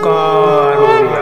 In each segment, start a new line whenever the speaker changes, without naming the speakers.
ओंकार ओडिया।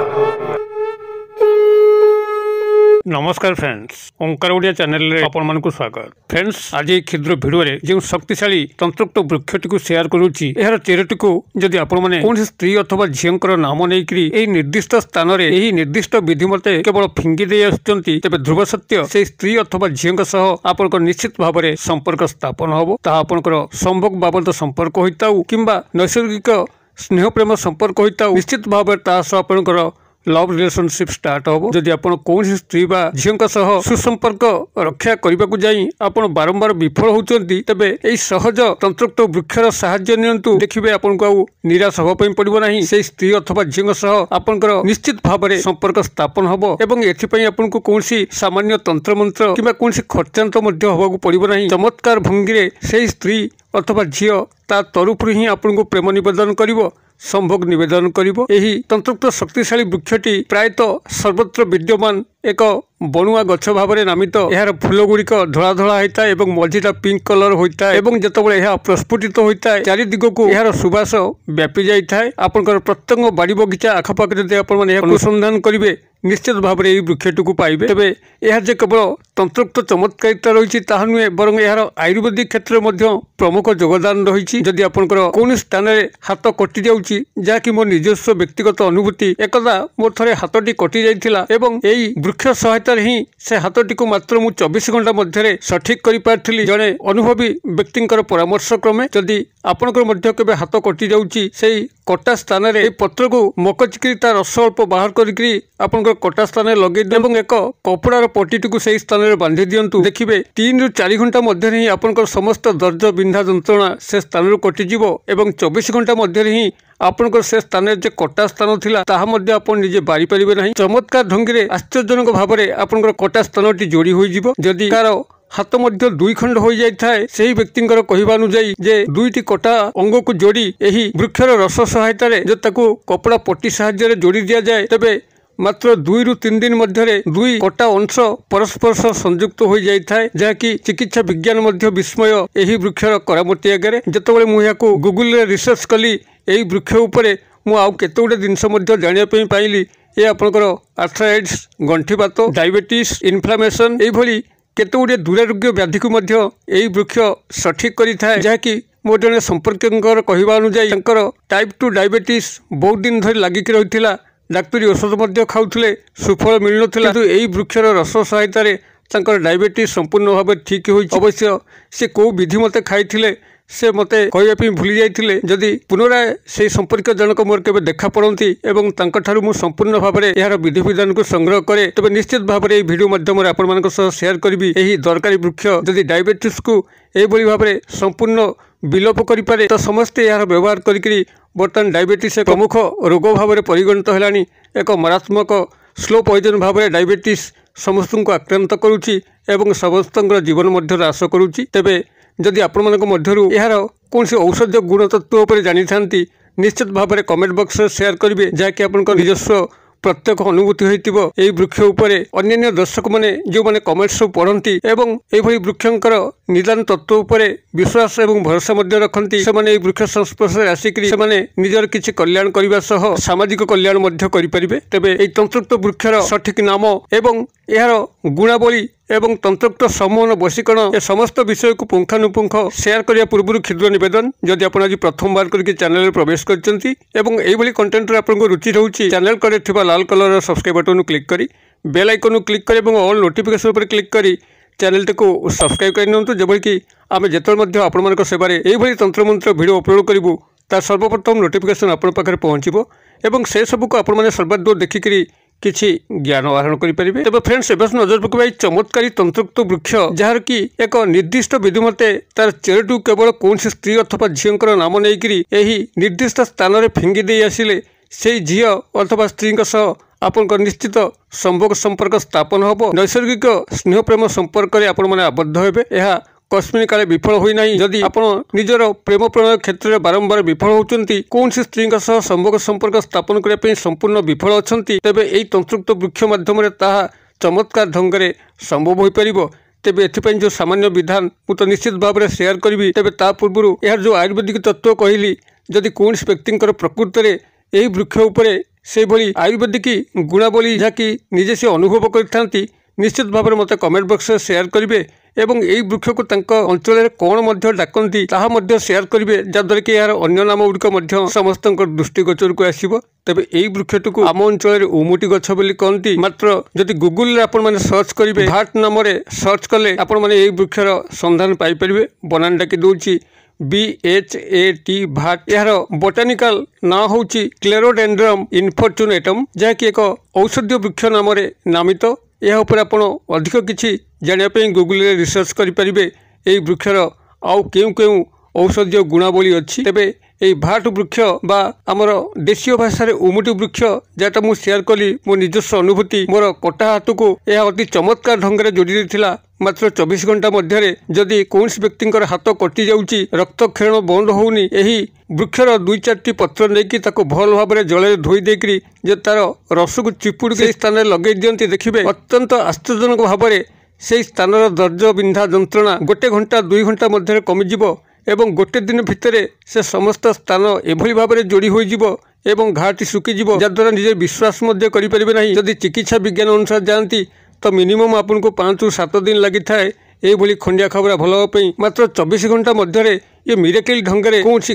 नमस्कार फ्रेंड्स, ओंकार ओडिया चैनल रे आपण मानकु स्वागत। फ्रेंड्स, आज एक क्षुद्र वीडियो रे जो शक्तिशाली तंत्रोक्त वृक्षटी को शेयर करूची, एहार चेरटी को जदि आपण माने कोन स्त्री अथवा झियंकर नाम नै करी एही निर्दिष्ट स्थान रे एही निर्दिष्ट विधि मते केवल फिंगी दे आछंती, तबे ध्रुव सत्य से स्त्री अथवा झियंक सह आपनक निश्चित भाव में संपर्क स्थापन हबो। ता आपनकर संभोग बाबद संपर्क होइताउ किंबा नैसर्गिक स्नेह प्रेम संपर्क होइताउ, निश्चित भाव में ता सह आपनकर लव रिलेशनशिप स्टार्ट हम। जदि आप कौन स्त्री बा झील सह सुसंपर्क रक्षा करने को जाई आपण बारंबार विफल होती, तेबे यही सहज तंत्रोक्त वृक्षर साहाय्य नियंतु, देखिए आपन को आउ निराश होगा पड़ो ना। से स्त्री अथवा झील सह आपनकर निश्चित भाव में संपर्क स्थापन हम एवं एथिपई आपन को कौन सामान्य तंत्र मंत्र किंबा कौन खर्चांत होगा पड़ो ना। चमत्कार भंगी से स्त्री अथवा झील ता तरफ ही आपन को प्रेम निवेदन करिवो, संभोग निवेदन करिवो। एही तंत्रोक्त शक्तिशाली वृक्षटी प्रायतः सर्वत्र विद्यमान एक बणुआ गछ भाव में नामित। यार फूल गुड़िक धला धला होता है और मझीटा पिंक कलर होता है और जितेबाला यह प्रस्फुटित होता है चारि दिग को यार सुबास व्यापी जाए। आपंकर प्रत्येक बाड़ी बगीचा आखपाखे अनुसंधान करेंगे, निश्चित भाव में वृक्षटी को पाइबे। तेबे यह जे केवल तंत्रोक्त चमत्कारिता रही ताहा नुहे, बरं यार आयुर्वेदिक क्षेत्र में प्रमुख योगदान रही। जदि आपंकर कौन स्थान में हाथ कटि जाउची, जहाँकि मोर निजस्व व्यक्तिगत अनुभूति, एकदा मोर थरे हाथटी कटि जाइथिला एवं एई वृक्ष सहायता ही से हाथटी को मात्र मु 24 घंटा मध्य सठिक कर पार्थी। जड़े अनुभवी व्यक्ति परामर्श क्रमे जदि आपनकर मध्य केबे हाथ कटि जाउची, सेई कटा स्थान रे पत्र को मकचिकी तार रस अल्प बाहर करी आपनकर कटा स्थान लगे और एक कपड़ार पट्टी को सही स्थान में बांधि दिंतु। देखिए 3 ରୁ 4 घंटा मध्य ही आपनकर समस्त दर्द बिंधा जंत्रणा से स्थान कटिजिव और 24 घंटा मध्य ही आपनकर से स्थान जे कटा स्थान थिला ताहा मध्य आपन निजे बारी परिबे नहीं। चमत्कार ढंगी रे आश्चर्यजनक भाव में आपनकर कटा स्थानटी जोड़ी होई जिवो। जदि कार हाथ मध्य 2 खंड हो जाए से व्यक्ति कहवा अनुजाई जे 2टी कटा अंग को जोड़ी यही वृक्षर रस सहायता जो ताकू कपड़ा पट्टी साहाय्य जोड़ी दिया जाए, तेबे मात्र 2 ରୁ 3 दिन मध्य 2 कटा अंश परस्पर सह संयुक्त हो जाए, जहाँकि चिकित्सा विज्ञान मध्य विस्मय यही वृक्षर करामती आगे। जितेबाला मुझे गूगल रे रिसर्च कली यही वृक्ष उपरे मु आउ केते गुडे जिनस मध्य जानिया पई पाइली। ए आपनकर आर्थराइटिस, गंठीबात, डायबिटीज, इन्फ्लामेशन एई भली केते गुडे दुरारोग्य व्याधि को मध्य यही वृक्ष सठिक करि थाए, जहाँकि मोर जने संपर्ककर कहवा अनुजाई टाइप 2 डायबिटीज बहुत दिन धरि लागिक रहिथिला। डाक्तरी औषध मध्य खाउथिले, सुफल मिलु नथिला, किंतु एही वृक्षर रस सहायता रे तांकर डायबिटीज संपूर्ण भाव ठीक होई। अवश्य से को विधि मते खाइथिले से मते कहवाई भूली जाइथिले। जदि पुनराय से संपर्क जनक मोर केबे देखा पड़ती एवं तांका ठारू मु संपूर्ण भाव में यार विधि विधान को संग्रह करे, तबे निश्चित भाव में भिडियो माध्यम आपण मानक सह शेयर करी। यही दरकारी वृक्ष जदि डायबिटीज को एभली भाव में संपूर्ण विलोप करि पारे, तो समस्ते यार व्यवहार करी बर्तमान डायबिटीज एक प्रमुख रोग भाव में परिगणित है। एक मारात्मक स्लो पॉइजन भाव में डायबिटीज समस्त को आक्रांत करुच्ची एवं समस्त जीवन मध्य ह्रास करुच्ची। तेबे जदि आपण मानक मध्यरु यार कौन से औषधीय गुण तत्व पर जानी थांती, निश्चित भाव में कमेंट बॉक्स में शेयर करेंगे, जहाँकि आपन निजस्व प्रत्येक अनुभूति होइतिबो। एही वृक्ष उपरे अन्य दर्शक माने जो माने कमेंट्स पढ़ती एवं एभली वृक्षंकर निदान तत्व उपरे विश्वास एवं भरोसा मध्य रखती, से माने वृक्ष संस्पर्श आसिक से माने निजर किछि कल्याण करबा सह सामाजिक कल्याण मध्य करि परिबे। तेबे एही तंत्रोक्त वृक्षर सठिक नाम एवं यार गुणावली एवं तंत्रोक्त समूहन बशीकरण ए समस्त विषय को पुंखानुपुंख शेयर करिया पूर्व क्षुद्र निवेदन, जदि आपण आज प्रथम बार करके चैनल रे प्रवेश करचंती एवं एभली कंटेंट रे आपनको रुचि रहउची, चैनल करे थिबा लाल कलर सब्सक्राइब बटन क्लिक करी बेल आइकन क्लिक करी एवं ऑल नोटिफिकेशन पर क्लिक करी चैनल को सब्सक्राइब कर नियंतु, जेबल कि आमे जेतल मध्य आपण मानक सेवारे एभली तंत्र मंत्र वीडियो अपलोड करिवु ता सर्वप्रथम नोटिफिकेशन आपण पाखरे पहुंचीबो एवं से सब को आपण माने सर्वाधिक देखिकरी किछि ज्ञान आहरण करि परिबे। तबे फ्रेंड्स, एबस नजर पकाई चमत्कारी तंत्रोक्त वृक्ष जार कि एक निर्दिष्ट विधि मते तार चेरटू केवल कौन स्त्री अथवा झींकर नाम नै करी एही निर्दिष्ट स्थान रे फिंगी दे आसिले से झील अथवा स्त्री सह आपनकर निश्चित संभोग संपर्क स्थापन हबो। नैसर्गिक स्नेह प्रेम संपर्क रे आपण माने आबद्ध हेबे। यह कस्मिन काले विफल होई नाही। जदि आपण निजर प्रेम प्रणय क्षेत्र में बारंबार विफल होउचंती, कौन स्त्री सह संभोग संपर्क स्थापन करने पे संपूर्ण विफल अछंती, तेबे एही तंत्रोक्त वृक्ष माध्यम ताहा चमत्कार ढंग से संभव हो पारिबो। तेबे एथिपई जो सामान्य विधान मु तो निश्चित भाव में शेयर करी। तेबे ता पूर्व यार जो आयुर्वेदिक तत्व कहली, जदि कौन व्यक्ति प्रकृत में यही वृक्ष उपरे ସେହିଭଳି ଆୟୁର୍ବେଦିକ ଗୁଣାବଳୀ ଯାହାକି ନିଜେ ସେ ଅନୁଭବ କରିଥାନ୍ତି ନିଶ୍ଚିତ ଭାବରେ ମୋତେ କମେଣ୍ଟ ବକ୍ସରେ ସେୟାର କରିବେ ଏବଂ ଏହି ବୃକ୍ଷକୁ ତାଙ୍କ ଅଞ୍ଚଳରେ କ'ଣ ମଧ୍ୟ ଡାକନ୍ତି ତାହା ମଧ୍ୟ ସେୟାର କରିବେ, ଯାହାଦ୍ୱାରା କି ଏହାର ଅନ୍ୟ ନାମ ଗୁଡ଼ିକ ମଧ୍ୟ ସମସ୍ତଙ୍କ ଦୃଷ୍ଟିଗୋଚରକୁ ଆସିବ। ତେବେ ଏହି ବୃକ୍ଷଟିକୁ ଆମ ଅଞ୍ଚଳରେ ଉମୁଟି ଗଛ ବୋଲି କହନ୍ତି। ମାତ୍ର ଯଦି ଗୁଗୁଲରେ ଆପଣମାନେ ସର୍ଚ୍ଚ କରିବେ, ଭାଟ ନାମରେ ସର୍ଚ୍ଚ କଲେ ଆପଣମାନେ ଏହି ବୃକ୍ଷର ସନ୍ଧାନ ପାଇପାରିବେ। ବନାନ ଡାକି ଦେଉଛି BHAT ଭାଟ। ଏହାର ବୋଟାନିକାଲ ନାଁ ହେଉଛି କ୍ଲେରୋଡେଣ୍ଡ୍ରମ୍ ଇନଫର୍ଚୁନେଟମ୍, ଯାହାକି ଏକ ଔଷଧୀୟ ବୃକ୍ଷ ନାମରେ ନାମିତ। ଏହା ଉପରେ ଆପଣ ଅଧିକ କିଛି ଜାଣିବା ପାଇଁ ଗୁଗୁଲରେ ରିସର୍ଚ୍ଚ କରିପାରିବେ ଏହି ବୃକ୍ଷର ଆଉ କେଉଁ କେଉଁ ଔଷଧୀୟ ଗୁଣାବଳୀ ଅଛି। ତେବେ ଏହି ଭାଟ ବୃକ୍ଷ ବା ଆମର ଦେଶୀୟ ଭାଷାରେ ଉମୁଟି ବୃକ୍ଷ ଯାହାଟା ମୁଁ ସେୟାର କଲି ମୋ ନିଜସ୍ୱ ଅନୁଭୂତି, ମୋର କଟା ହାତକୁ ଏହା ଅତି ଚମତ୍କାର ଢଙ୍ଗରେ ଯୋଡ଼ି ଦେଇଥିଲା। ମାତ୍ର 24 ଘଣ୍ଟା ମଧ୍ୟରେ ଯଦି କୌଣସି ବ୍ୟକ୍ତିଙ୍କର ହାତ କଟି ଯାଉଛି, ରକ୍ତକ୍ଷରଣ ବନ୍ଦ ହେଉନି, ଏହି ବୃକ୍ଷର 2-4ଟି ପତ୍ର ନେଇକି ତାକୁ ଭଲ ଭାବରେ ଜଳରେ ଧୋଇ ଦେଇକରି ଯେ ତାର ରସକୁ ଚିପୁଡ଼ି ସେହି ସ୍ଥାନରେ ଲଗେଇ ଦିଅନ୍ତି, ଦେଖିବେ ଅତ୍ୟନ୍ତ ଆଶ୍ଚର୍ଯ୍ୟଜନକ ଭାବରେ ସେହି ସ୍ଥାନର ଦର୍ଜ ବିନ୍ଧା ଯନ୍ତ୍ରଣା 1 ଘଣ୍ଟା 2 ଘଣ୍ଟା ମଧ୍ୟରେ କମିଯିବ ଏବଂ ଗୋଟେ ଦିନ ଭିତରେ ସେ ସମସ୍ତ ସ୍ଥାନ ଏଭଳି ଭାବରେ ଯୋଡ଼ି ହୋଇଯିବ ଏବଂ ଘାଟି ଶୁଖିଯିବ, ଯାହାଦ୍ୱାରା ନିଜେ ବିଶ୍ୱାସ ମଧ୍ୟ କରିପାରିବେ ନାହିଁ। ଯଦି ଚିକିତ୍ସା ବିଜ୍ଞାନ ଅନୁସାରେ ଯାଆନ୍ତି ତ ମିନିମମ୍ ଆପଣଙ୍କୁ 5ରୁ 7 ଦିନ ଲାଗିଥାଏ ଏଇଭଳି ଖଣ୍ଡିଆ ଖାବରା ଭଲ ହେବା ପାଇଁ। ମାତ୍ର 24 ଘଣ୍ଟା ମଧ୍ୟରେ ଏ ମିରାକିଲ୍ ଢଙ୍ଗରେ କୌଣସି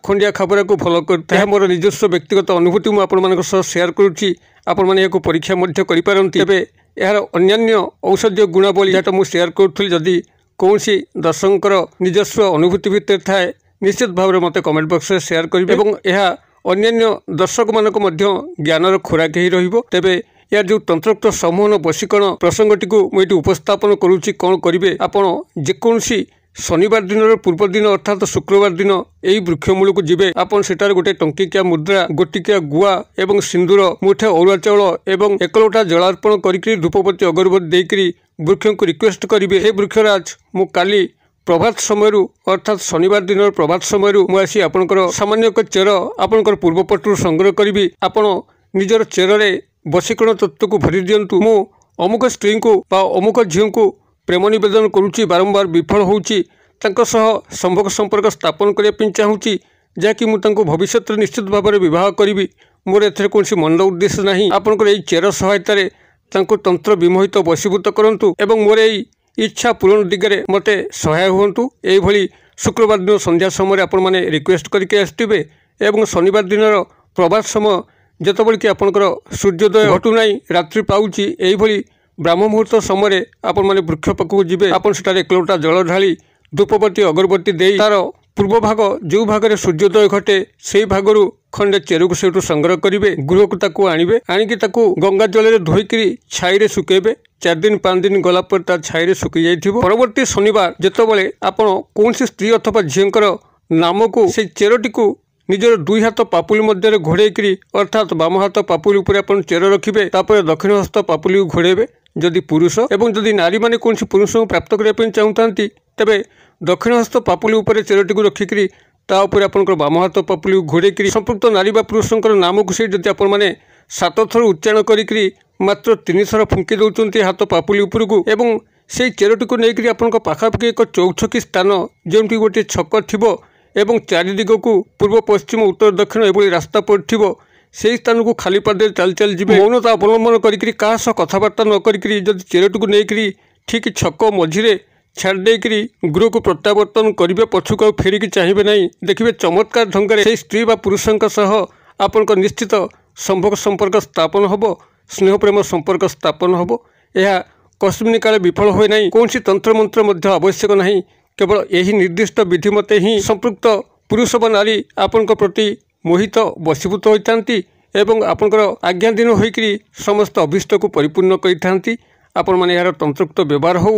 ଖଣ୍ଡିଆ ଖାବରାକୁ ଭଲ କରିଥାଏ। ଏହା ମୋର ନିଜସ୍ୱ ବ୍ୟକ୍ତିଗତ ଅନୁଭୂତି ମୁଁ ଆପଣମାନଙ୍କ ସହ ସେୟାର କରୁଛି, ଆପଣମାନେ ଏହାକୁ ପରୀକ୍ଷା ମଧ୍ୟ କରିପାରନ୍ତି। ତେବେ ଏହାର ଅନ୍ୟାନ୍ୟ ଔଷଧୀୟ ଗୁଣାବଳୀ ଯାହାଟା ମୁଁ ସେୟାର କରୁଥିଲି, ଯଦି କୌଣସି ଦର୍ଶକଙ୍କର ନିଜସ୍ୱ ଅନୁଭୂତି ଭିତରେ ଥାଏ ନିଶ୍ଚିତ ଭାବରେ ମୋତେ କମେଣ୍ଟ ବକ୍ସରେ ସେୟାର କରିବେ ଏବଂ ଏହା ଅନ୍ୟାନ୍ୟ ଦର୍ଶକମାନଙ୍କ ମଧ୍ୟ ଜ୍ଞାନର ଖୋରାକ ହେଇ ରହିବ। ତେବେ यार जो तंत्रोक्त समूहन बशीकरण प्रसंगटी को मुझे उपस्थापन करुच्ची। कौन करेंगे आपण जेकोसी शनिवार दिन पूर्व दिन अर्थात शुक्रवार दिन यही वृक्षमूल को जीवे आपन सेटार गोटे टंकिकिया मुद्रा गोटिकिया गुआ एवं सिंदूर मुठे अरुआ चाउल एवं एक लोटा जलार्पण करी धूपबत्ती अगरबत्ती देकरी वृक्ष को रिक्वेस्ट करेंगे। हे वृक्षराज मु काली प्रभात समय अर्थात शनिवार दिन प्रभात समय मुझे आपंकर सामान्य एक चेर आपंकर पूर्वपटू संग्रह करी आपण निजर चेर बशीकरण तत्व को भरी दिंतु। मु अमुक स्त्री को अमुक झील को प्रेम नवेदन करुच्ची बारंबार विफल होउची संभोग संपर्क स्थापन करने चाहूँगी जहाँकि मुझे भविष्य निश्चित भाव में विवाह करी। मोर एथरे कौन मंद उद्देश्य नहीं। आपंकर यही चेर सहायतार तंत्र विमोहित वशीभूत करूँ एवं मोर यही इच्छा पूरण दिगरे मते सहाय हुंतु। यही शुक्रवार दिन संध्या समय आपण मैंने रिक्वेस्ट करके आसवे एवं शनिवार दिन प्रभात समय जितेबाला कि आपंकर सूर्योदय घटुना रात्रि पाऊँची यही ब्राह्म मुहूर्त समय आपण मैंने वृक्ष पाखक जी आपन सेठारे एक लोटा जल ढाली धूपबत्ती अगरबत्ती दे तार पूर्व भाग जो भाग सूर्योदय घटे से भागर खंडे चेर को सेठू संग्रह करेंगे। गृह को ताकू आणवे आणिकी ताकू गंगा जल धोईकरी छाई सुखेबे 4 दिन 5 दिन गला पर छाई सुखी जाइथिबो। परवर्ती शनिवार जितेबाला आपण कौन स्त्री अथवा झींकर नाम को से चेरटी को निजर 2 हाथ पापुली मध्य घोड़ेकरी अर्थात बाम हाथ पापुली उपर आपण चेर रखिबे तापर दक्षिण हस्त पापुली को घोड़ेबे जदि पुरुष एवं जदि नारी माने कौन पुरुष को प्राप्त करने चाहूँगी तेबे दक्षिण हस्त पापुली उपर चेरटी को रखिकी तापर आपंकर बाम हाथ पापुली को घोड़ेकरी संपृक्त नारी बा पुरुषंकर नाम को से जदि आपण मैंने 7 थर उच्चारण करी मात्र 3 थर फुंकी दौरान हाथ पापुली उपर को एवं से चेरटी को लेकर आपण पाखापाखि एक चौछकी स्थान जो गोटे छक थी एवं चारिदिग को पूर्व पश्चिम उत्तर दक्षिण एभली रास्ता पड़ो से स्थान को खाली पादे चल चल जी मौनता अवलंबन करी क्या सह कथबार्ता न करी जदि चेरटी को लेकर ठीक छक मझीरे छाड़देकरी गृह को प्रत्यावर्तन करेंगे पछुक फेरिकी चाहिए नहीं। देखिए चमत्कार ढंग से स्त्री बा पुरुषों सह आपण निश्चित संभोग संपर्क स्थापन हम स्नेह प्रेम संपर्क स्थापन हम। यह कस्मिन काले विफल हुए ना कौन तंत्र मंत्र आवश्यक नहीं केवल यही निर्दिष्ट विधि मते ही संपृक्त पुरुष व नारी आपण प्रति मोहित वशीभूत होती एवं आपंकर आज्ञाधीन होकर समस्त अभीष्ट को परिपूर्ण करते। आपण मैंने यार तंत्रोक्त व्यवहार हो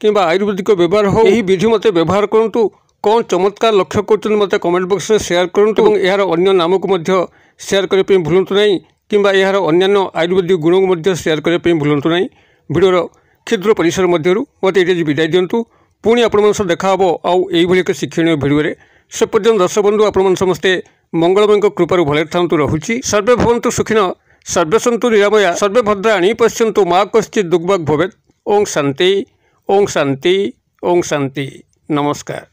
कि आयुर्वेदिक व्यवहार हो यही विधि मते व्यवहार करूँ। कौन चमत्कार लक्ष्य कर मत कमेंट बॉक्स में शेयर करूँ यार अन्य नाम को शेयर करने भूलु ना कि यार अन्य आयुर्वेदिक गुण को शेयर करने भूलु ना। भिडर क्षुद्र परिसर मध्य मत ये विदाय दिंतु पुणी आपण देखा आउ एक शिक्षणीय भिडियो से पर्यटन दर्शक बंधु आपण समस्ते मंगलमय कृपार भले था रहुची। सर्वे भवन्तु सुखिन सर्वे सन्तु निरामया सर्वे भद्राणि पश्यन्तु मा कश्चित् दुर्भाग् भवेत्। ओं शांति ओं शांति ओं शांति। नमस्कार।